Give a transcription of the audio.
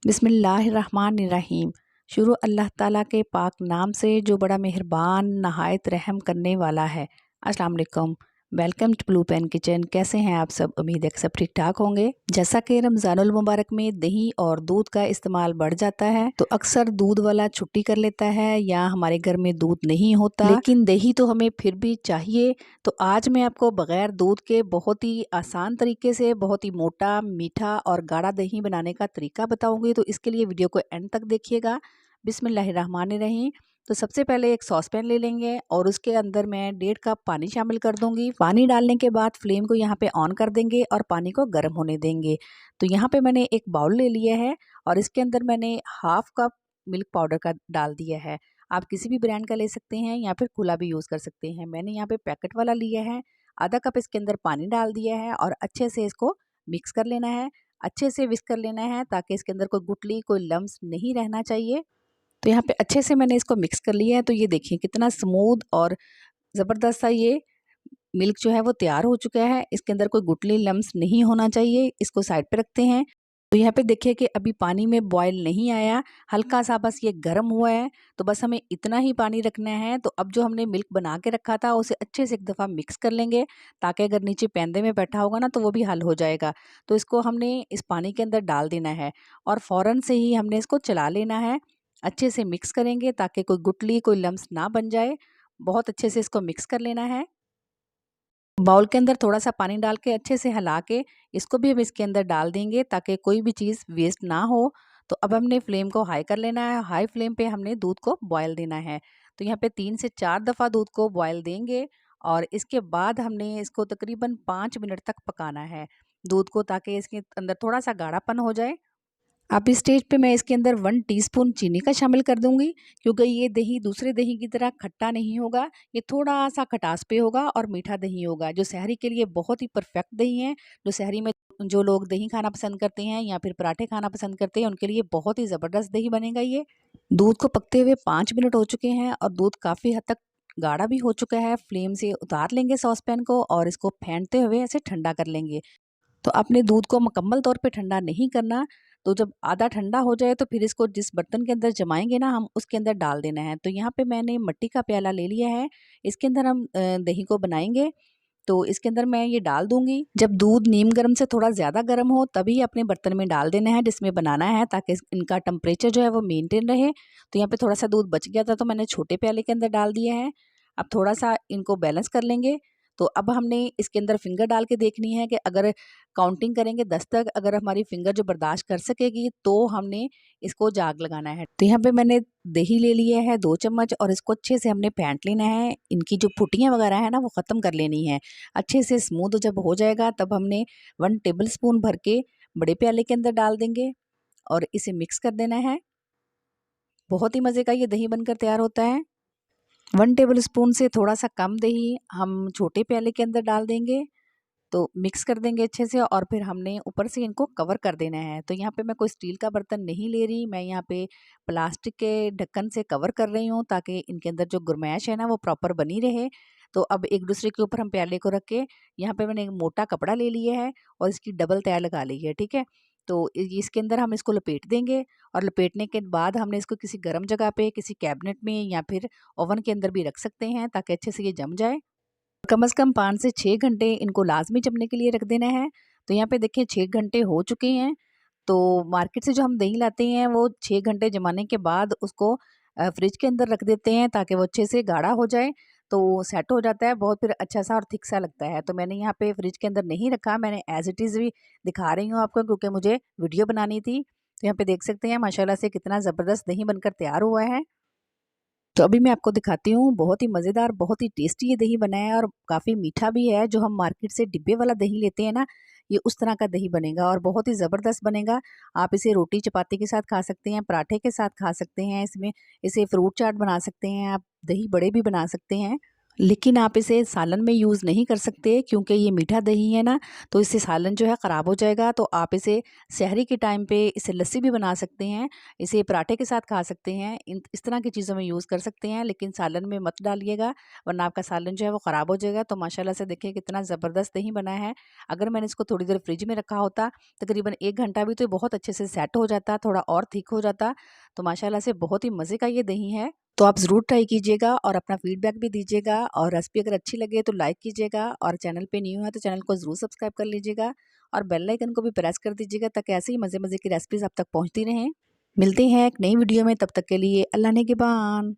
बिस्मिल्लाहिर्रहमानिर्रहीम। शुरू अल्लाह ताला के पाक नाम से जो बड़ा मेहरबान नहायत रहम करने वाला है। अस्सलाम वालेकुम, welcome to blue pen kitchen. कैसे हैं आप सब? उम्मीद है कि सब ठीक ठाक होंगे। जैसा कि रमज़ानुल मुबारक में दही और दूध का इस्तेमाल बढ़ जाता है तो अक्सर दूध वाला छुट्टी कर लेता है या हमारे घर में दूध नहीं होता, लेकिन दही तो हमें फिर भी चाहिए। तो आज मैं आपको बगैर दूध के बहुत ही आसान तरीके से बहुत ही मोटा, मीठा और गाढ़ा दही बनाने का तरीका बताऊंगी। तो इसके लिए वीडियो को एंड तक देखिएगा। बिस्मिल्लाहिर्रहमानिर्रहीम। तो सबसे पहले एक सॉस पैन ले लेंगे और उसके अंदर मैं 1.5 कप पानी शामिल कर दूंगी। पानी डालने के बाद फ्लेम को यहाँ पे ऑन कर देंगे और पानी को गर्म होने देंगे। तो यहाँ पे मैंने एक बाउल ले लिया है और इसके अंदर मैंने 1/2 कप मिल्क पाउडर का डाल दिया है। आप किसी भी ब्रांड का ले सकते हैं या फिर खुला भी यूज़ कर सकते हैं। मैंने यहाँ पे पैकेट वाला लिया है। आधा कप इसके अंदर पानी डाल दिया है और अच्छे से इसको मिक्स कर लेना है। अच्छे से विस्क कर लेना है ताकि इसके अंदर कोई गुठली, कोई लम्स नहीं रहना चाहिए। तो यहाँ पे अच्छे से मैंने इसको मिक्स कर लिया है। तो ये देखिए कितना स्मूथ और ज़बरदस्त सा ये मिल्क जो है वो तैयार हो चुका है। इसके अंदर कोई गुठली लम्स नहीं होना चाहिए। इसको साइड पे रखते हैं। तो यहाँ पे देखिए कि अभी पानी में बॉयल नहीं आया, हल्का सा बस ये गर्म हुआ है। तो बस हमें इतना ही पानी रखना है। तो अब जो हमने मिल्क बना के रखा था उसे अच्छे से एक दफ़ा मिक्स कर लेंगे ताकि अगर नीचे पैंदे में बैठा होगा ना तो वो भी हल हो जाएगा। तो इसको हमने इस पानी के अंदर डाल देना है और फ़ौरन से ही हमने इसको चला लेना है। अच्छे से मिक्स करेंगे ताकि कोई गुठली, कोई लम्स ना बन जाए। बहुत अच्छे से इसको मिक्स कर लेना है। बाउल के अंदर थोड़ा-सा पानी डाल के अच्छे से हिला के इसको भी हम इसके अंदर डाल देंगे ताकि कोई भी चीज़ वेस्ट ना हो। तो अब हमने फ्लेम को हाई कर लेना है। हाई फ्लेम पे हमने दूध को बॉयल देना है। तो यहाँ पे 3 से 4 दफ़ा दूध को बॉयल देंगे और इसके बाद हमने इसको तकरीबन 5 मिनट तक पकाना है दूध को, ताकि इसके अंदर थोड़ा-सा गाढ़ापन हो जाए। अब इस स्टेज पे मैं इसके अंदर 1 टीस्पून चीनी का शामिल कर दूंगी, क्योंकि ये दही दूसरे दही की तरह खट्टा नहीं होगा। ये थोड़ा सा खटास पे होगा और मीठा दही होगा, जो शहरी के लिए बहुत ही परफेक्ट दही है। जो शहरी में जो लोग दही खाना पसंद करते हैं या फिर पराठे खाना पसंद करते हैं उनके लिए बहुत ही ज़बरदस्त दही बनेगा ये। दूध को पकते हुए 5 मिनट हो चुके हैं और दूध काफ़ी हद तक गाढ़ा भी हो चुका है। फ्लेम से उतार लेंगे सॉस पैन को और इसको फेंटते हुए ऐसे ठंडा कर लेंगे। तो आपने दूध को मुकम्मल तौर पे ठंडा नहीं करना। तो जब आधा ठंडा हो जाए तो फिर इसको जिस बर्तन के अंदर जमाएँगे ना हम, उसके अंदर डाल देना है। तो यहाँ पे मैंने मिट्टी का प्याला ले लिया है। इसके अंदर हम दही को बनाएँगे। तो इसके अंदर मैं ये डाल दूँगी। जब दूध नीम गर्म से थोड़ा ज़्यादा गर्म हो तभी अपने बर्तन में डाल देना है जिसमें बनाना है, ताकि इनका टेम्परेचर जो है वो मेंटेन रहे। तो यहाँ पे थोड़ा-सा दूध बच गया था तो मैंने छोटे प्याले के अंदर डाल दिया है। अब थोड़ा-सा इनको बैलेंस कर लेंगे। तो अब हमने इसके अंदर फिंगर डाल के देखनी है कि अगर काउंटिंग करेंगे 10 तक, अगर हमारी फिंगर जो बर्दाश्त कर सकेगी तो हमने इसको जाग लगाना है। तो यहाँ पे मैंने दही ले लिया है 2 चम्मच और इसको अच्छे से हमने फेंट लेना है। इनकी जो फुटियाँ वगैरह है ना वो ख़त्म कर लेनी है। अच्छे से स्मूथ जब हो जाएगा तब हमने 1 टेबल स्पून भर के बड़े प्याले के अंदर डाल देंगे और इसे मिक्स कर देना है। बहुत ही मज़े का ये दही बनकर तैयार होता है। 1 टेबल स्पून से थोड़ा-सा कम दही हम छोटे प्याले के अंदर डाल देंगे। तो मिक्स कर देंगे अच्छे से और फिर हमने ऊपर से इनको कवर कर देना है। तो यहाँ पे मैं कोई स्टील का बर्तन नहीं ले रही, मैं यहाँ पे प्लास्टिक के ढक्कन से कवर कर रही हूँ ताकि इनके अंदर जो गुरमैश है ना वो प्रॉपर बनी रहे। तो अब एक दूसरे के ऊपर हम प्याले को रख के यहाँ पे मैंने एक मोटा कपड़ा ले लिया है और इसकी डबल तह लगा ली है, ठीक है। तो इसके अंदर हम इसको लपेट देंगे और लपेटने के बाद हमने इसको किसी गर्म जगह पे, किसी कैबिनेट में या फिर ओवन के अंदर भी रख सकते हैं ताकि अच्छे से ये जम जाए। कम से कम 5 से 6 घंटे इनको लाज़मी जमने के लिए रख देना है। तो यहाँ पे देखिए 6 घंटे हो चुके हैं। तो मार्केट से जो हम दही लाते हैं वो 6 घंटे जमाने के बाद उसको फ्रिज के अंदर रख देते हैं ताकि वो अच्छे से गाढ़ा हो जाए। तो सेट हो जाता है बहुत, फिर अच्छा सा और थिक सा लगता है। तो मैंने यहाँ पे फ्रिज के अंदर नहीं रखा, मैंने एज़ इट इज़ भी दिखा रही हूँ आपको क्योंकि मुझे वीडियो बनानी थी। तो यहाँ पे देख सकते हैं माशाल्लाह से कितना ज़बरदस्त दही बनकर तैयार हुआ है। तो अभी मैं आपको दिखाती हूँ, बहुत ही मज़ेदार, बहुत ही टेस्टी ये दही बना है और काफ़ी मीठा भी है। जो हम मार्केट से डिब्बे वाला दही लेते हैं ना, ये उस तरह का दही बनेगा और बहुत ही ज़बरदस्त बनेगा। आप इसे रोटी चपाती के साथ खा सकते हैं, पराठे के साथ खा सकते हैं, इसे फ्रूट चाट बना सकते हैं, आप दही बड़े भी बना सकते हैं। लेकिन आप इसे सालन में यूज़ नहीं कर सकते क्योंकि ये मीठा दही है ना, तो इससे सालन जो है ख़राब हो जाएगा। तो आप इसे सहरी के टाइम पे इसे लस्सी भी बना सकते हैं, इसे पराठे के साथ खा सकते हैं, इस तरह की चीज़ों में यूज़ कर सकते हैं, लेकिन सालन में मत डालिएगा वरना आपका सालन जो है वो ख़राब हो जाएगा। तो माशाल्लाह से देखिए कितना ज़बरदस्त दही बना है। अगर मैंने इसको थोड़ी देर फ्रिज में रखा होता, तकरीबन 1 घंटा भी, तो ये बहुत अच्छे से सेट हो जाता, थोड़ा और थिक हो जाता। तो माशाल्लाह से बहुत ही मज़े का ये दही है। तो आप ज़रूर ट्राई कीजिएगा और अपना फीडबैक भी दीजिएगा, और रेसिपी अगर अच्छी लगे तो लाइक कीजिएगा, और चैनल पे न्यू है तो चैनल को ज़रूर सब्सक्राइब कर लीजिएगा, और बेल आइकन को भी प्रेस कर दीजिएगा ताकि ऐसे ही मज़े-मज़े की रेसिपीज़ आप तक पहुँचती रहें। मिलते हैं एक नई वीडियो में, तब तक के लिए अल्लाह निगहबान।